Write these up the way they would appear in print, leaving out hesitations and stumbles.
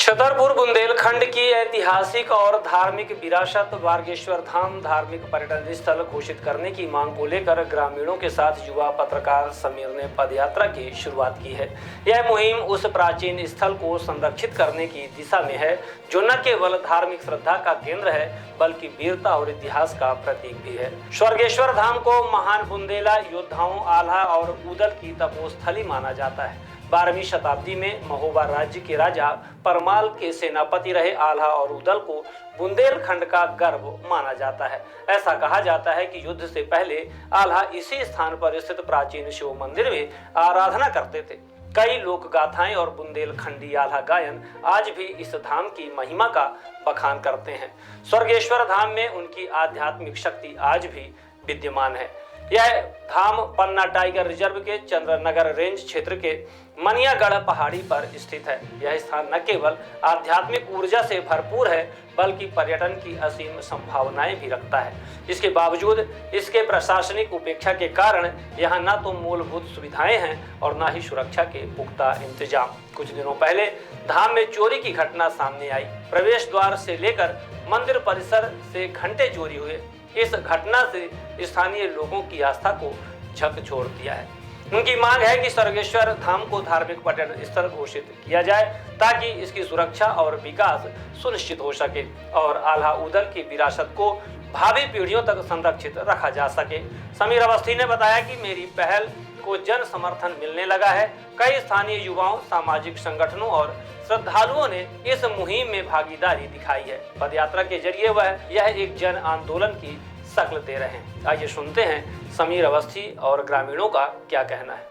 छतरपुर बुंदेलखंड की ऐतिहासिक और धार्मिक विरासत बागेश्वर धाम धार्मिक पर्यटन स्थल घोषित करने की मांग को लेकर ग्रामीणों के साथ युवा पत्रकार समीर ने पदयात्रा की शुरुआत की है। यह मुहिम उस प्राचीन स्थल को संरक्षित करने की दिशा में है जो न केवल धार्मिक श्रद्धा का केंद्र है बल्कि वीरता और इतिहास का प्रतीक भी है। स्वर्गेश्वर धाम को महान बुंदेला योद्धाओं आल्हा और उदल की तपोस्थली माना जाता है। 12वीं शताब्दी में महोबा राज्य के राजा परमाल के सेनापति रहे आल्हा और उदल को बुंदेलखंड का गर्व माना जाता है। ऐसा कहा जाता है कि युद्ध से पहले आल्हा इसी स्थान पर स्थित प्राचीन शिव मंदिर में आराधना करते थे। कई लोक गाथाएं और बुंदेलखंडी आल्हा गायन आज भी इस धाम की महिमा का बखान करते हैं। स्वर्गेश्वर धाम में उनकी आध्यात्मिक शक्ति आज भी विद्यमान है। यह धाम पन्ना टाइगर रिजर्व के चंद्रनगर रेंज क्षेत्र के मनियागढ़ पहाड़ी पर स्थित है। यह स्थान न केवल आध्यात्मिक ऊर्जा से भरपूर है बल्कि पर्यटन की असीम संभावनाएं भी रखता है। इसके बावजूद इसके प्रशासनिक उपेक्षा के कारण यहाँ न तो मूलभूत सुविधाएं हैं और न ही सुरक्षा के पुख्ता इंतजाम। कुछ दिनों पहले धाम में चोरी की घटना सामने आई। प्रवेश द्वार से लेकर मंदिर परिसर से घंटे चोरी हुए। इस घटना से स्थानीय लोगों की आस्था को झकझोर दिया है। उनकी मांग है कि स्वर्गेश्वर धाम को धार्मिक पर्यटन स्थल घोषित किया जाए ताकि इसकी सुरक्षा और विकास सुनिश्चित हो सके और आल्हा उदल की विरासत को भावी पीढ़ियों तक संरक्षित रखा जा सके। समीर अवस्थी ने बताया कि मेरी पहल को जन समर्थन मिलने लगा है। कई स्थानीय युवाओं, सामाजिक संगठनों और श्रद्धालुओं ने इस मुहिम में भागीदारी दिखाई है। पदयात्रा के जरिए वह यह एक जन आंदोलन की शक्ल दे रहे हैं। आइए सुनते हैं समीर अवस्थी और ग्रामीणों का क्या कहना है।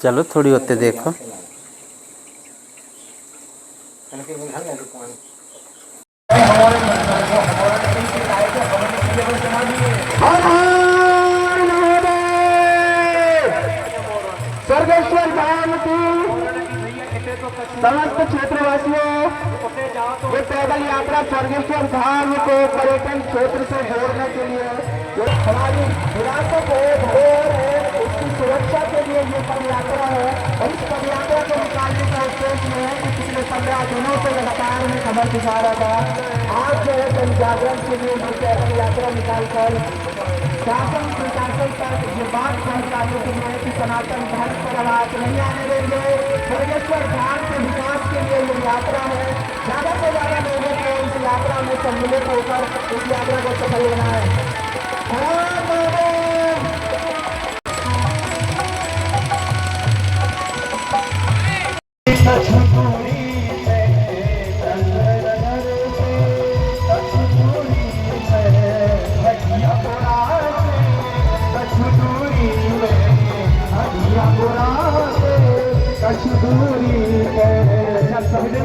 चलो थोड़ी होते देखो। स्वर्गेश्वर धाम की समस्त क्षेत्रवासियों ये पैदल यात्रा स्वर्गेश्वर धाम को पर्यटन क्षेत्र से जोड़ने के लिए जो हमारी विरासत है उसकी सुरक्षा के लिए ये पदयात्रा है और इस पदयात्रा को निकालने का उद्देश्य है कि पिछले 15 दिनों से लगातार में खबर दिखा रहा था। आज जो है जन जागरण के लिए ये यात्रा निकालकर शासन प्रशासन तक ये बात पहुंचाने के लिए कि सनातन धर्म पर आवाज नहीं आने देंगे। स्वर्गेश्वर धाम के विकास के लिए ये यात्रा है। ज्यादा से ज्यादा लोगों को इस यात्रा में सम्मिलित होकर इस यात्रा को सफल बनाना है।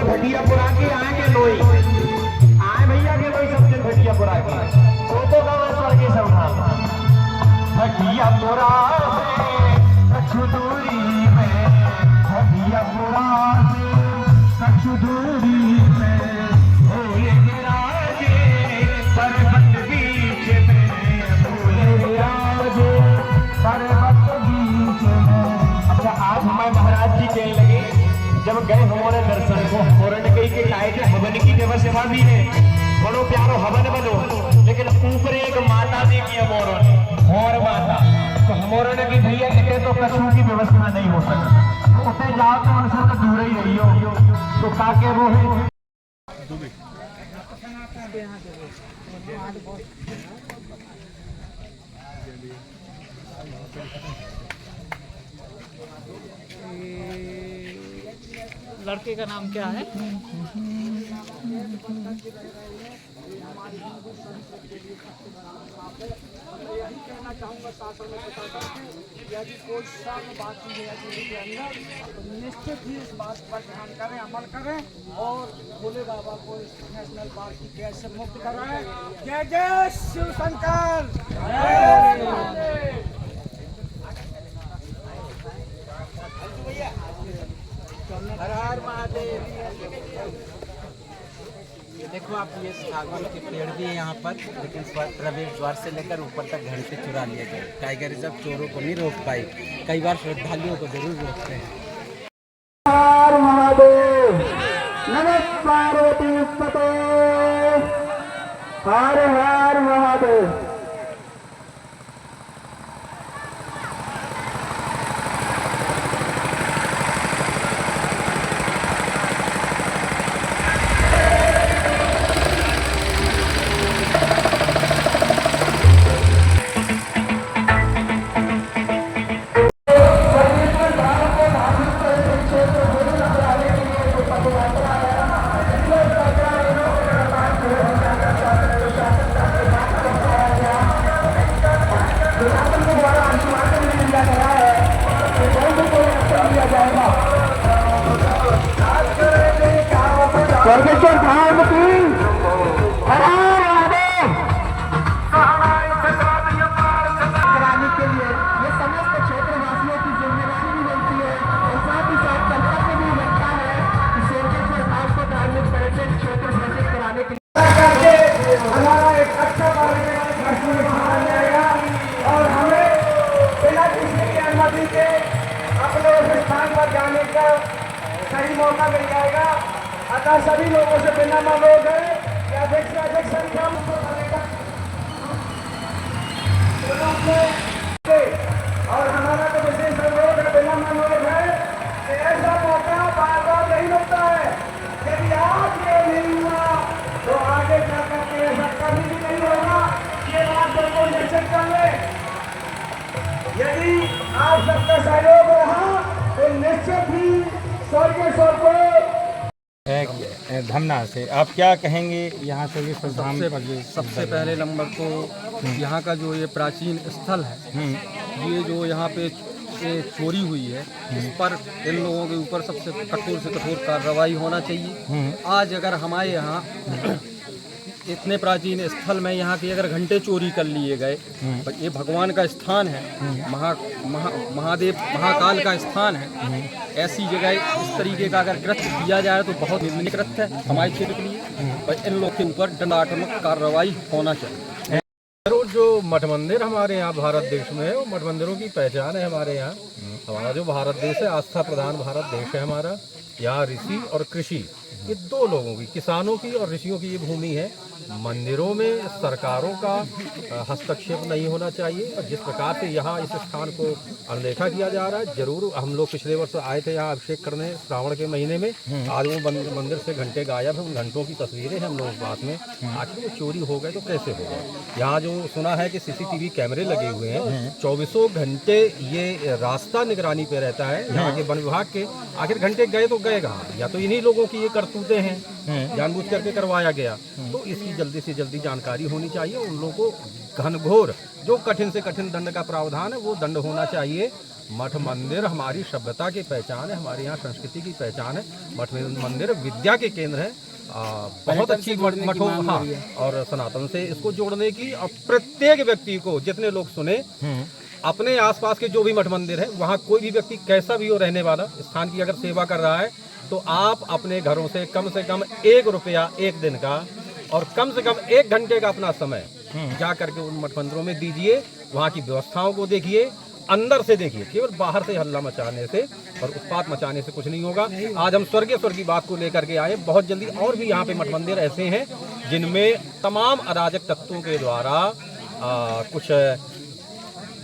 भटियापुरा के आएंगे लोई आए भैया के लोई सब जन भटियापुरा के तो गाँव स्वर्गेश्वर धाम भटियापुरा कछु दूरी में भटियापुरा कछु दूरी में भोले विराजे पर्वत बीच में भोले विराजे पर्वत बीच में। अच्छा आज हमारे महाराज जी कहने लगे जब गए हमारे दर्शन को हमारे ने कही कि लाए थे हवन की व्यवस्था भी है बड़ो प्यारो हवन बनो लेकिन ऊपर एक माता दी की और माता तो हमारे ने कि भैया कहते तो कछु की व्यवस्था नहीं हो सकती तो उसे जाओ तो उनसे तो दूर ही रही हो तो काके वो है लड़के का नाम क्या है? यही कहना चाहूँगा शासन में प्रशासन से, यदि कोई शर्म बाकी है जिले के अंदर तो निश्चित ही इस बात पर ध्यान करें, अमल करें और भोले बाबा को इस नेशनल पार्क की कैद से मुक्त कराएं। जय जय शिव शंकर, हर हर महादेव। देखो आप ये सागवान के पेड़ भी है यहाँ पर, लेकिन प्रवेश द्वार से लेकर ऊपर तक घंटे चुरा लिए गए। टाइगर रिजर्व चोरों को नहीं रोक पाई, कई बार श्रद्धालुओं को जरूर रोकते हैं। हर महादेव, नमः पार्वती पते, हर हर महादेव। स्वर्गेश्वर धाम की हर हर महादेव कराने के लिए ये समस्त क्षेत्रवासियों की जिम्मेदारी भी बनती है और साथ ही साथ कर्तव्य भी बनता है कि स्वर्गेश्वर धाम को धार्मिक पर्यटन क्षेत्र घोषित कराने के लिए हमारा एक अच्छा जाएगा और हमें बिना किसी की अनुमति के अपने उस स्थान पर जाने का सही मौका मिल जाएगा। अतः सभी लोगों से बिना अनुरोध है कि अधिक से अधिक संख्या में और हमारा तो विशेष अनुरोध है, बिना अनुरोध है कि ऐसा मौका बार बार नहीं मिलता है। यदि आज ये नहीं हुआ तो आगे जाकर के ऐसा कभी भी नहीं होगा। ये बात बिल्कुल निश्चित कर ले। यदि आप सबका सहयोग रहा तो निश्चित ही स्वर्गेश्वर को धमना से आप क्या कहेंगे यहाँ से ये सबसे पहले नंबर तो यहाँ का जो ये प्राचीन स्थल है, ये जो यहाँ पे ये चोरी हुई है, इस पर इन लोगों के ऊपर सबसे कठोर से कठोर कार्रवाई होना चाहिए। आज अगर हमारे यहाँ इतने प्राचीन स्थल में यहाँ के अगर घंटे चोरी कर लिए गए, ये भगवान का स्थान है, महादेव महाकाल का स्थान है, ऐसी जगह इस तरीके का अगर कृत्य किया जाए तो बहुत निंदनीय कृत्य है हमारे क्षेत्र के लिए और इन लोग के ऊपर दंडात्मक कार्रवाई होना चाहिए। जो मठ मंदिर हमारे यहाँ भारत देश में है, वो मठ मंदिरों की पहचान है हमारे यहाँ। हमारा जो भारत देश है, आस्था प्रधान भारत देश है हमारा। यहाँ ऋषि और कृषि, ये दो लोगों की, किसानों की और ऋषियों की ये भूमि है। मंदिरों में सरकारों का हस्तक्षेप नहीं होना चाहिए और जिस प्रकार से यहाँ इस स्थान को अनदेखा किया जा रहा है, जरूर हम लोग पिछले वर्ष आए थे यहाँ अभिषेक करने श्रावण के महीने में। आज वो मंदिर से घंटे गायब है, उन घंटों की तस्वीरें हम लोग पास में। आखिर वो चोरी हो गए तो कैसे हो गए? यहाँ जो सुना है कि CCTV कैमरे लगे हुए हैं, 24 घंटे ये रास्ता निगरानी पे रहता है यहाँ के वन विभाग के। आखिर घंटे गए तो गए कहाँ? या तो इन्हीं लोगों की ये करतूतें हैं, जानबूझ करके करवाया गया। तो इसकी जल्दी से जल्दी जानकारी होनी चाहिए। उन लोगों को घनघोर जो कठिन से कठिन दंड का प्रावधान है वो दंड होना चाहिए। मठ मंदिर हमारी सभ्यता की पहचान है, हमारे यहाँ संस्कृति की पहचान है। मठ मंदिर विद्या के केंद्र है। बहुत अच्छी मठों हाँ और सनातन से इसको जोड़ने की, और प्रत्येक व्यक्ति को, जितने लोग सुने, अपने आसपास के जो भी मठ मंदिर है वहाँ कोई भी व्यक्ति कैसा भी हो रहने वाला स्थान की अगर सेवा कर रहा है तो आप अपने घरों से कम 1 रुपया एक दिन का और कम से कम 1 घंटे का अपना समय जा करके उन मठ मंदिरों में दीजिए। वहाँ की व्यवस्थाओं को देखिए, अंदर से देखिए। केवल बाहर से हल्ला मचाने से और उत्पात मचाने से कुछ नहीं होगा। आज हम स्वर्गेश्वर की बात को लेकर के आए। बहुत जल्दी और भी यहाँ पे मठ मंदिर ऐसे हैं जिनमें तमाम अराजक तत्वों के द्वारा कुछ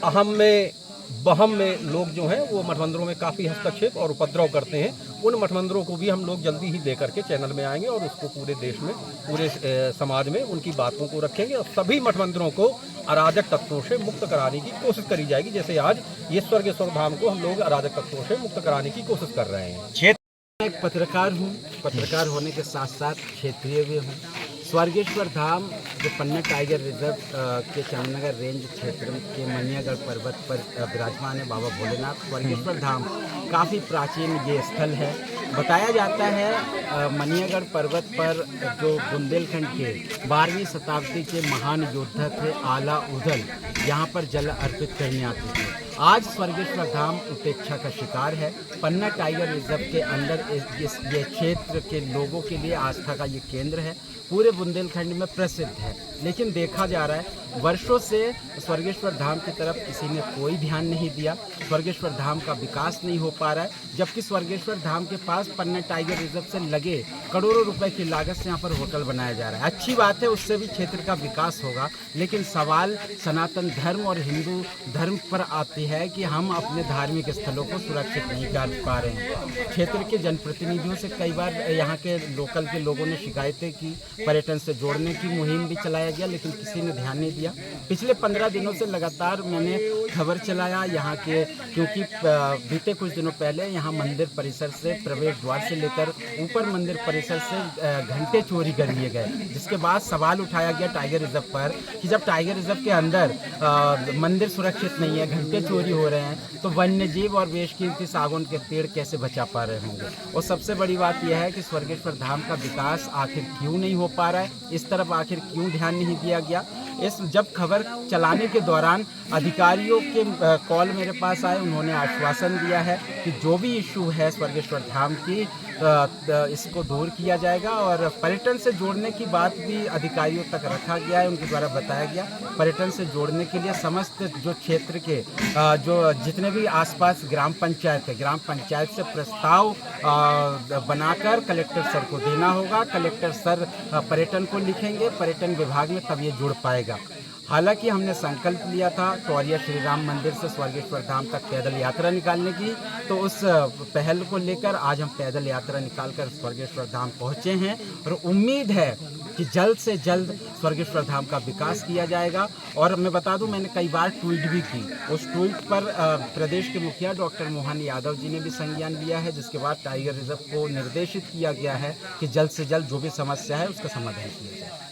अहम में बहम में लोग जो हैं वो मठ मंदिरों में काफ़ी हस्तक्षेप और उपद्रव करते हैं। उन मठ मंदिरों को भी हम लोग जल्दी ही लेकर के चैनल में आएंगे और उसको पूरे देश में, पूरे समाज में उनकी बातों को रखेंगे और सभी मठ मंदिरों को अराजक तत्वों से मुक्त कराने की कोशिश करी जाएगी। जैसे आज ये स्वर्गेश्वर धाम को हम लोग अराजक तत्वों से मुक्त कराने की कोशिश कर रहे हैं। मैं एक पत्रकार हूँ, पत्रकार होने के साथ साथ क्षेत्रीय भी हूँ। स्वर्गेश्वर धाम जो पन्ना टाइगर रिजर्व के चंदनगर रेंज क्षेत्र के मनियागढ़ पर्वत पर विराजमान है बाबा भोलेनाथ। स्वर्गेश्वर धाम काफ़ी प्राचीन ये स्थल है। बताया जाता है मनियागढ़ पर्वत पर जो बुंदेलखंड के 12वीं शताब्दी के महान योद्धा थे आला उदल, यहाँ पर जल अर्पित करने आते थे। आज स्वर्गेश्वर धाम उपेक्षा का शिकार है। पन्ना टाइगर रिजर्व के अंदर ये क्षेत्र के लोगों के लिए आस्था का ये केंद्र है, पूरे बुंदेलखंड में प्रसिद्ध है। लेकिन देखा जा रहा है वर्षों से स्वर्गेश्वर धाम की तरफ किसी ने कोई ध्यान नहीं दिया। स्वर्गेश्वर धाम का विकास नहीं हो पा रहा है, जबकि स्वर्गेश्वर धाम के पास पन्ना टाइगर रिजर्व से लगे करोड़ों रुपए की लागत से यहाँ पर होटल बनाया जा रहा है। अच्छी बात है, उससे भी क्षेत्र का विकास होगा। लेकिन सवाल सनातन धर्म और हिंदू धर्म पर आती है कि हम अपने धार्मिक स्थलों को सुरक्षित नहीं कर पा रहे हैं। क्षेत्र के जनप्रतिनिधियों से कई बार यहाँ के लोकल के लोगों ने शिकायतें की, पर्यटन से जोड़ने की मुहिम भी चलाया गया, लेकिन किसी ने ध्यान नहीं दिया। पिछले 15 दिनों से लगातार मैंने खबर चलाया यहाँ के, क्योंकि बीते कुछ दिनों पहले यहाँ मंदिर परिसर से प्रवेश द्वार से लेकर ऊपर मंदिर परिसर से घंटे चोरी कर लिए गए, जिसके बाद सवाल उठाया गया टाइगर रिजर्व पर कि जब टाइगर रिजर्व के अंदर मंदिर सुरक्षित नहीं है, घंटे चोरी हो रहे हैं, तो वन्य जीव और बेशकीमती सागौन के पेड़ कैसे बचा पा रहे होंगे। और सबसे बड़ी बात यह है कि स्वर्गेश्वर धाम का विकास आखिर क्यों नहीं हो पा रहा है, इस तरफ आखिर क्यों ध्यान नहीं दिया गया। जब खबर चलाने के दौरान अधिकारियों के कॉल मेरे पास आए, उन्होंने आश्वासन दिया है कि जो भी इशू है स्वर्गेश्वर धाम की इसको दूर किया जाएगा। और पर्यटन से जोड़ने की बात भी अधिकारियों तक रखा गया है, उनके द्वारा बताया गया। पर्यटन से जोड़ने के लिए समस्त जो क्षेत्र के जो जितने भी आसपास ग्राम पंचायत है, ग्राम पंचायत से प्रस्ताव बनाकर कलेक्टर सर को देना होगा। कलेक्टर सर पर्यटन को लिखेंगे, पर्यटन विभाग में तब ये जुड़ पाएगा। हालांकि हमने संकल्प लिया था टोरिया श्री राम मंदिर से स्वर्गेश्वर धाम तक पैदल यात्रा निकालने की, तो उस पहल को लेकर आज हम पैदल यात्रा निकालकर स्वर्गेश्वर धाम पहुंचे हैं और उम्मीद है कि जल्द से जल्द स्वर्गेश्वर धाम का विकास किया जाएगा। और मैं बता दूं, मैंने कई बार ट्वीट भी की, उस ट्वीट पर प्रदेश के मुखिया डॉक्टर मोहन यादव जी ने भी संज्ञान लिया है, जिसके बाद टाइगर रिजर्व को निर्देशित किया गया है कि जल्द से जल्द जो भी समस्या है उसका समाधान किया जाए।